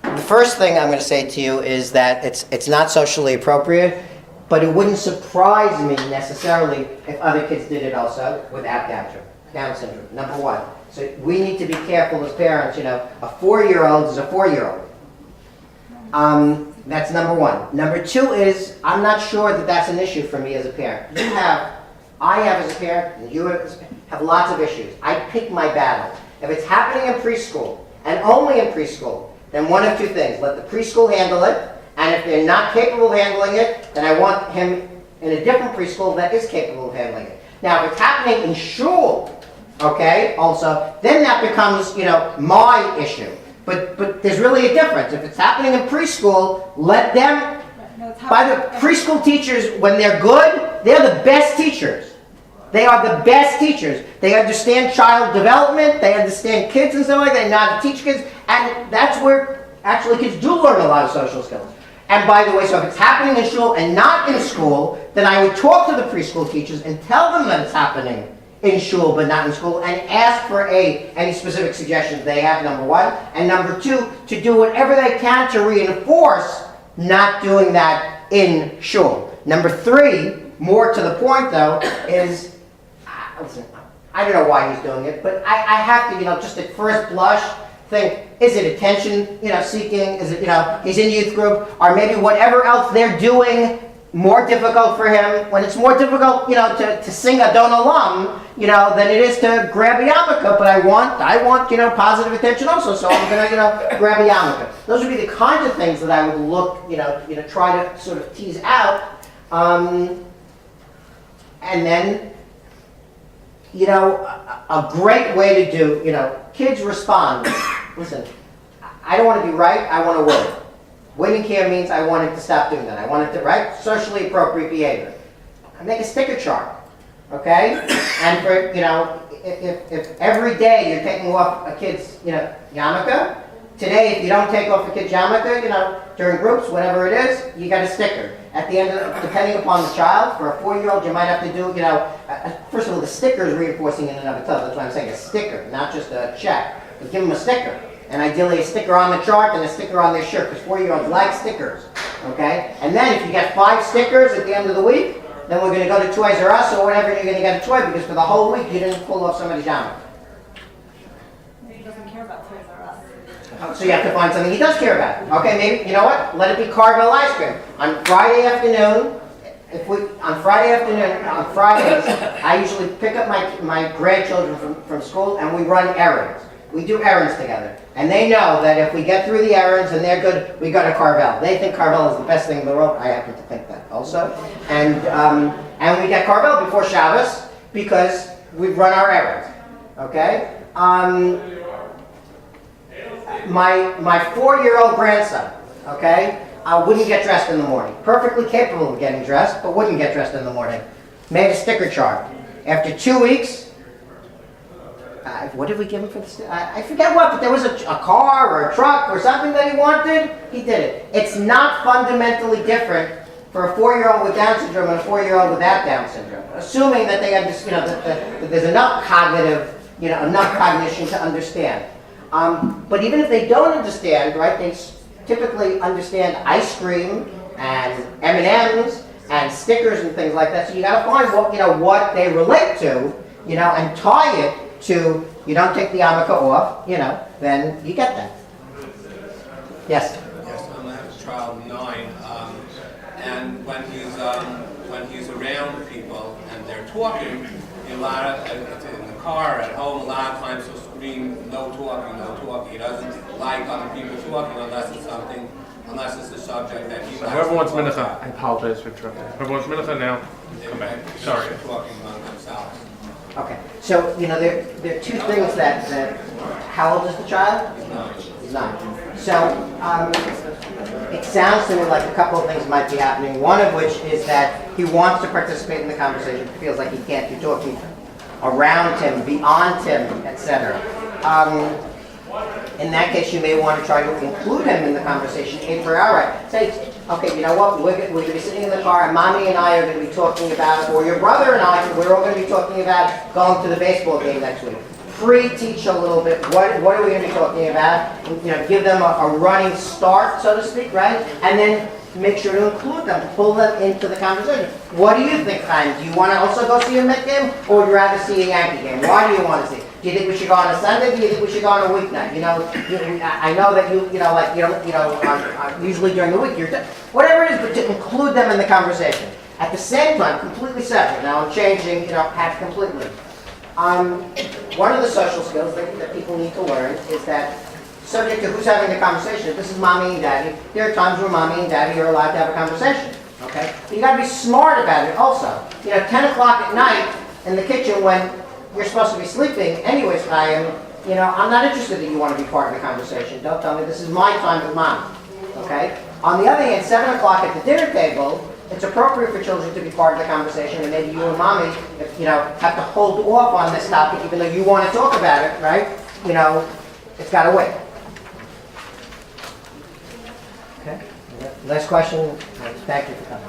the first thing I'm going to say to you is that it's not socially appropriate, but it wouldn't surprise me necessarily if other kids did it also without Down syndrome, number one. So we need to be careful as parents, a 4-year-old is a 4-year-old. That's number one. Number two is, I'm not sure that that's an issue for me as a parent. I have as a parent, and you have lots of issues. I pick my battles. If it's happening in preschool, and only in preschool, then one of two things. Let the preschool handle it, and if they're not capable of handling it, then I want him in a different preschool that is capable of handling it. Now, if it's happening in shul, okay, also, then that becomes, my issue. But there's really a difference. If it's happening in preschool, let them, by the preschool teachers, when they're good, they're the best teachers. They are the best teachers. They understand child development, they understand kids and stuff like that, they know how to teach kids, and that's where actually kids do learn a lot of social skills. And by the way, so if it's happening in school and not in school, then I would talk to the preschool teachers and tell them that it's happening in shul but not in school, and ask for any specific suggestions they have, number one. And number two, to do whatever they can to reinforce not doing that in shul. Number three, more to the point though, is, listen, I don't know why he's doing it, but I have to, just at first blush, think, is it attention, seeking? Is it, he's in youth group, or maybe whatever else they're doing more difficult for him, when it's more difficult, to sing a Don Olam, than it is to grab a yarmulke, but I want, positive attention also, so I'm gonna, grab a yarmulke. Those would be the kinds of things that I would look, try to sort of tease out, and then, a great way to do, kids respond. Listen, I don't want to be right, I want to win. Winning here means I want him to stop doing that. I want him to, right? Socially appropriate behavior. I make a sticker chart, okay? And for, if every day you're taking off a kid's, yarmulke, today if you don't take off a kid's yarmulke, during groups, whatever it is, you got a sticker. At the end of depending upon the child, for a 4-year-old, you might have to do, first of all, the sticker is reinforcing in and of itself. That's why I'm saying a sticker, not just a check. But give them a sticker. And ideally a sticker on the chart and a sticker on their shirt, because 4-year-olds like stickers, okay? And then if you get 5 stickers at the end of the week, then we're going to go to Toys R Us or whatever, and you're going to get a toy because for the whole week you didn't pull off somebody's yarmulke. He doesn't care about Toys R Us. So you have to find something he does care about. Okay, maybe, you know what? Let it be Carvel ice cream. On Friday afternoon, on Fridays, I usually pick up my grandchildren from school and we run errands. We do errands together. And they know that if we get through the errands and they're good, we go to Carvel. They think Carvel is the best thing in the world. I happen to think that also. And we get Carvel before Shabbos because we've run our errands. Okay? My 4-year-old grandson, okay, wouldn't get dressed in the morning. Perfectly capable of getting dressed, but wouldn't get dressed in the morning. Made a sticker chart. After 2 weeks, what did we give him for the sticker? I forget what, but there was a car or a truck or something that he wanted. He did it. It's not fundamentally different for a 4-year-old with Down syndrome and a 4-year-old without Down syndrome, assuming that they understand, that there's enough cognitive, enough cognition to understand. But even if they don't understand, right, they typically understand ice cream and M&Ms and stickers and things like that. So you got to find what they relate to, and tie it to, you don't take the yarmulke off, then you get that. Yes. Yes, I have a child 9, and when he's around people and they're talking, in the car, at home, a lot of times he'll scream, no talking, no talking. He doesn't like other people talking unless it's a subject that he likes. Whoever wants mincha, I apologize for interrupting. Whoever wants mincha now, come back. Sorry. They're talking among themselves. Okay. So, there are two things that how old is the child? 9. So, it sounds to me like a couple of things might be happening. One of which is that he wants to participate in the conversation, feels like he can't be talking around him, beyond him, etc. In that case, you may want to try to include him in the conversation per hour. Say, okay, you know what, we're going to be sitting in the car, and Mommy and I are going to be talking about, or your brother and I, we're all going to be talking about going to the baseball game next week. Pre-teach a little bit, what are we going to be talking about? Give them a running start, so to speak, right? And then make sure to include them, pull them into the conversation. What do you think, Chaim? Do you want to also go see a Met game, or would you rather see a Yankee game? Why do you want to see? Do you think we should go on a Sunday? Do you think we should go on a weeknight? I know that usually during the week, whatever it is, but to include them in the conversation. At the same time, completely separate. Now I'm changing, path completely. One of the social skills that people need to learn is that, subject to who's having the conversation, if this is Mommy and Daddy, there are times where Mommy and Daddy are allowed to have a conversation, okay? But you got to be smart about it also. 10 o'clock at night in the kitchen when you're supposed to be sleeping, anyways, I'm not interested that you want to be part of the conversation. Don't tell me this is my time with Mom, okay? On the other hand, 7 o'clock at the dinner table, it's appropriate for children to be part of the conversation, and maybe you and Mommy, have to hold off on this topic, even though you want to talk about it, right? It's got to wait. Okay. Last question. Thank you for coming.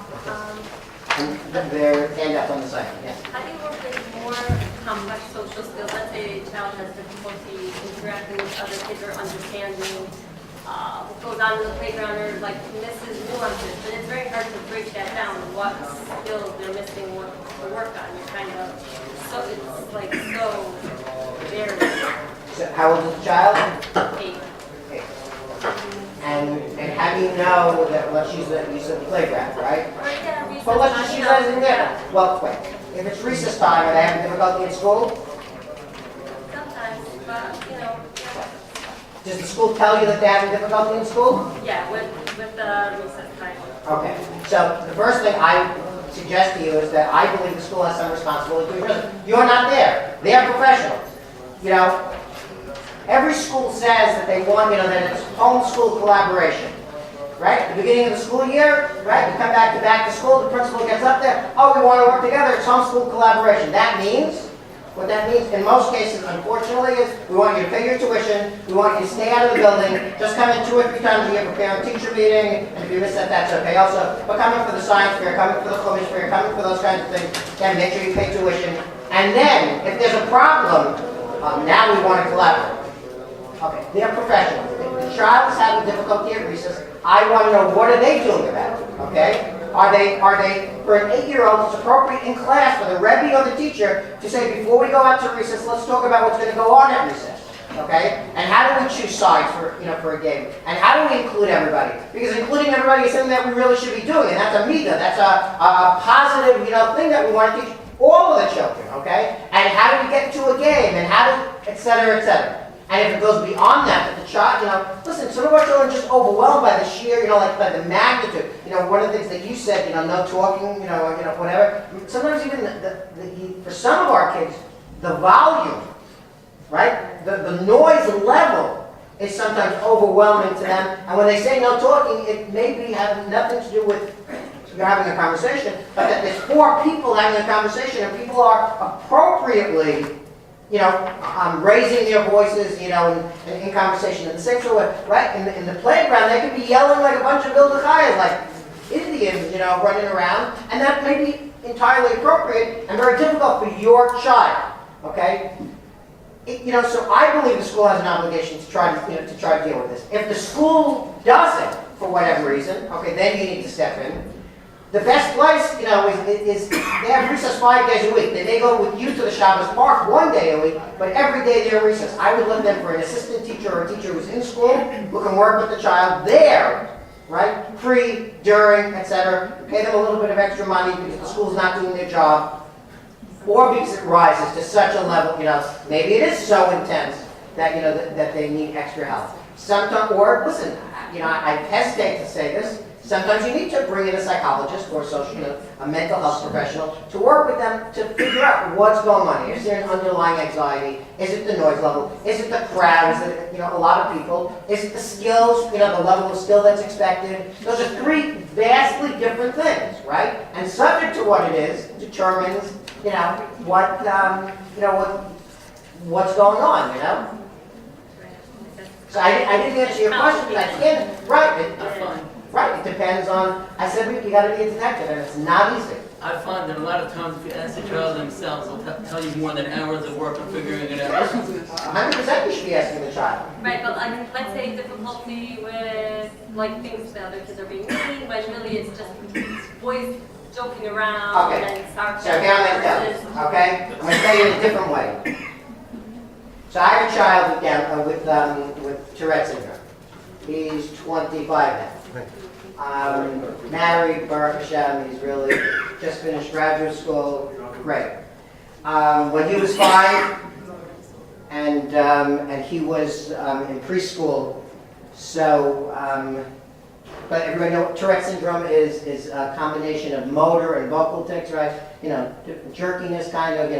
And their hand up on the side. Yes. I think we're getting more complex social skills. Let's say a child has difficulty interacting with other kids or understanding what goes on in the playground or misses nuances. And it's very hard to break that down. What skills they're missing to work on. You're kind of so varied. So how old is the child? 8. And how do you know that she's at the playground, right? Or yeah, recess But let's time, just she's not in there. Well, wait. If it's recess time, are they having difficulty in school? Sometimes, but yeah. Does the school tell you that they're having difficulty in school? Yeah, with the recess time. Okay. So the first thing I suggest to you is that I believe the school has some responsibility to address it. You're not there. They are professionals. Every school says that they want, that it's homeschool collaboration. Right? At the beginning of the school year, right? You come back to school, the principal gets up there, oh, we want to work together, it's homeschool collaboration. What that means in most cases, unfortunately, is we want you to pay your tuition, we want you to stay out of the building, just come in 2 or 3 times a year for parent-teacher meeting, and if you miss that, that's okay. Also, but come in for the science fair, come in for the Chumash fair, come in for those kinds of things, then make sure you pay tuition. And then, if there's a problem, now we want to collaborate. Okay, they're professionals. If the child is having difficulty at recess, I want to know what are they doing about it, okay? Are they, for an 8-year-old, it's appropriate in class for the Rebbe or the teacher to say, before we go out to recess, let's talk about what's going to go on at recess. Okay? And how do we choose sides for a game? And how do we include everybody? Because including everybody is something that we really should be doing, and that's a midah. That's a positive, thing that we want to teach all of the children. Okay? And how do we get to a game? And how do, et cetera, et cetera. And if it goes beyond that the child, listen, some of our children are just overwhelmed by the sheer, by the magnitude. One of the things that you said, no talking, whatever. Sometimes even for some of our kids, the volume, right? The noise level is sometimes overwhelming to them. And when they say no talking, it may be having nothing to do with you're having a conversation, but that there's 4 people having a conversation, and people are appropriately raising their voices, in conversation. In the same sort of, right, in the playground, they could be yelling like a bunch of Vildachayas, like Indians, running around, and that may be entirely appropriate and very difficult for your child, okay? So I believe the school has an obligation to try to deal with this. If the school doesn't, for whatever reason, okay, then you need to step in. The best place, is they have recess 5 days a week. They may go with you to the Shabbos Park 1 day a week, but every day they're in recess. I would look them for an assistant teacher or a teacher who's in school who can work with the child there, right? Pre, during, etc. Pay them a little bit of extra money because the school's not doing their job, or because it rises to such a level, maybe it is so intense that that they need extra help. Sometimes, or listen, I hesitate to say this. Sometimes you need to bring in a psychologist or a mental health professional to work with them to figure out what's going on. Is there an underlying anxiety? Is it the noise level? Is it the crowd? Is it a lot of people? Is it the skills? The level of skill that's expected. Those are 3 vastly different things, right? And subject to what it is determines what's going on. So I didn't answer your question, but I can't. Right. Right, it depends on, I said you got to be a detective, and it's not easy. I find that a lot of times if you ask the child themselves, they'll tell you more than hours of work of figuring it out. 100% you should be asking the child. Right, but let's say difficulty with things the other kids are being mean, but really it's just boys joking around and So here I'm going to tell you, okay? I'm going to tell you in a different way. So I have a child with Tourette Syndrome. He's 25 now. Married, Baruch Hashem, he's really just finished graduate school, great. When he was 5, and he was in preschool, so, but everybody knows Tourette Syndrome is a combination of motor and vocal tics, right? Jerkiness kind of,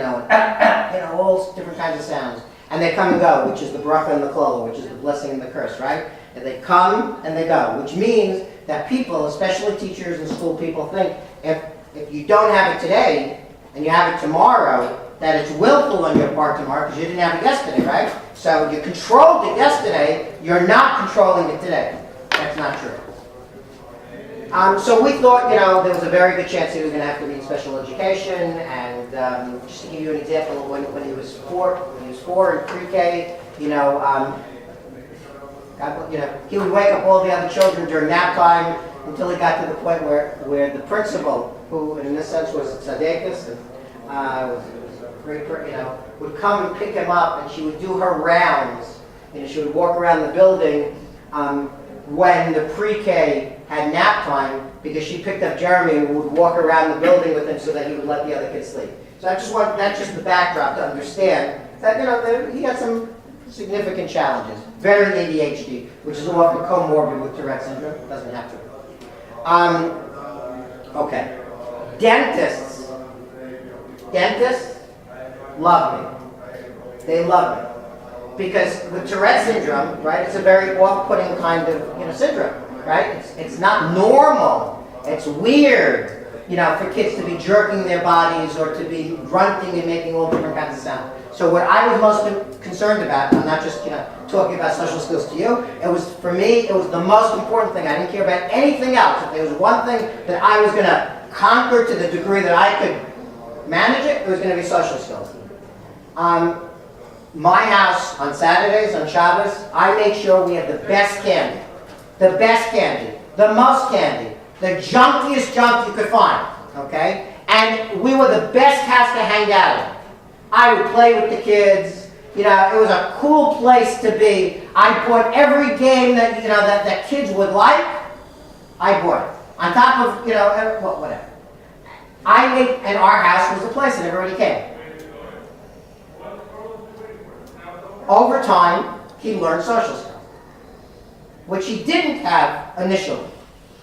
all different kinds of sounds. And they come and go, which is the bracha and the klola, which is the blessing and the curse, right? And they come and they go, which means that people, especially teachers and school people, think if you don't have it today and you have it tomorrow, that it's willful on your part tomorrow because you didn't have it yesterday, right? So you controlled it yesterday, you're not controlling it today. That's not true. So we thought, there was a very good chance he was going to have to be in special education, and just to give you an example, when he was 4 in pre-K, he would wake up all the other children during nap time until he got to the point where the principal, who in this sense was Tzaddikus, and was a great, would come and pick him up, and she would do her rounds. She would walk around the building when the pre-K had nap time, because she picked up Jeremy and would walk around the building with him so that he would let the other kids sleep. So that's just the backdrop to understand that he had some significant challenges. Very ADHD, which is often comorbid with Tourette syndrome. It doesn't have to. Okay. Dentists love me. They love me. Because with Tourette syndrome, right, it's a very off-putting kind of syndrome, right? It's not normal. It's weird, for kids to be jerking their bodies or to be grunting and making all different kinds of sounds. So what I was most concerned about, I'm not just talking about social skills to you, for me, it was the most important thing. I didn't care about anything else. If there was one thing that I was going to conquer to the degree that I could manage it was going to be social skills. My house on Saturdays, on Shabbos, I make sure we have the best candy, the most candy, the junkiest junk you could find, okay? And we were the best house to hang out in. I would play with the kids. You know, it was a cool place to be. I bought every game that, you know, that kids would like. I bought it. On top of, you know, well, whatever. And our house was the place that everybody came. Over time, he learned social skills, which he didn't have initially,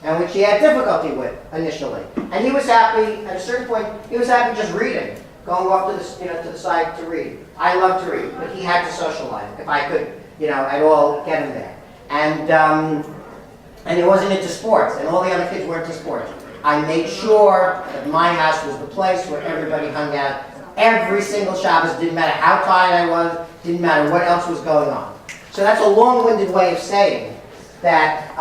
and which he had difficulty with initially. And he was happy, at a certain point, he was happy just reading, going off to the, you know, to the side to read. I love to read, but he had to socialize if I could, you know, at all get him there. And he wasn't into sports, and all the other kids weren't into sports. I made sure that my house was the place where everybody hung out. Every single Shabbos, didn't matter how tired I was, didn't matter what else was going on. So that's a long-winded way of saying that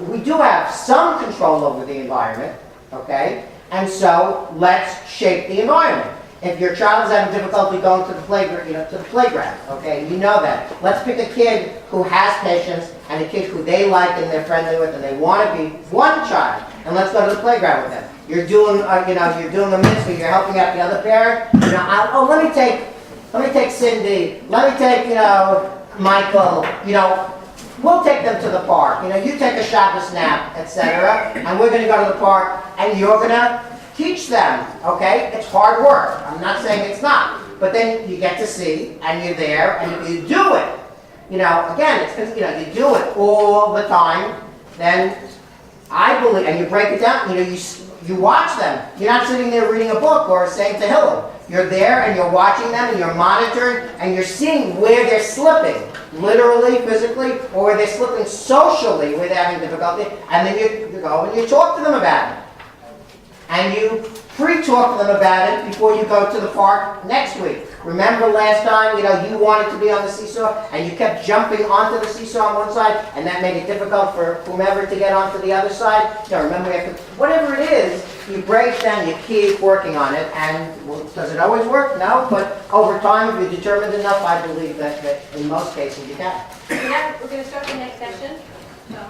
we do have some control over the environment, okay? And so let's shape the environment. If your child is having difficulty going to the playground, you know, to the playground, okay, you know that. Let's pick a kid who has patience and a kid who they like and they're friendly with and they want to be one child, and let's go to the playground with them. You're doing, you know, you're doing a mitzvah. You're helping out the other parent. You know, let me take Cindy. Let me take, you know, Michael. You know, we'll take them to the park. You know, you take a Shabbos nap, etc. And we're going to go to the park, and you're going to teach them. Okay, it's hard work. I'm not saying it's not, but then you get to see, and you're there, and if you do it, you know, again, it's because, you know, you do it all the time. Then I believe, and you break it down. You know, you watch them. You're not sitting there reading a book or saying Tehillim. You're there and you're watching them and you're monitoring and you're seeing where they're slipping, literally, physically, or where they're slipping socially where they're having difficulty, and then you go and you talk to them about it. And you pre-talk to them about it before you go to the park next week. Remember last time, you know, you wanted to be on the seesaw and you kept jumping onto the seesaw on one side and that made it difficult for whomever to get onto the other side? You know, remember, whatever it is, you break down, you keep working on it, and well, does it always work? No, but over time, if you're determined enough, I believe that in most cases you can. We're going to start the next session. No.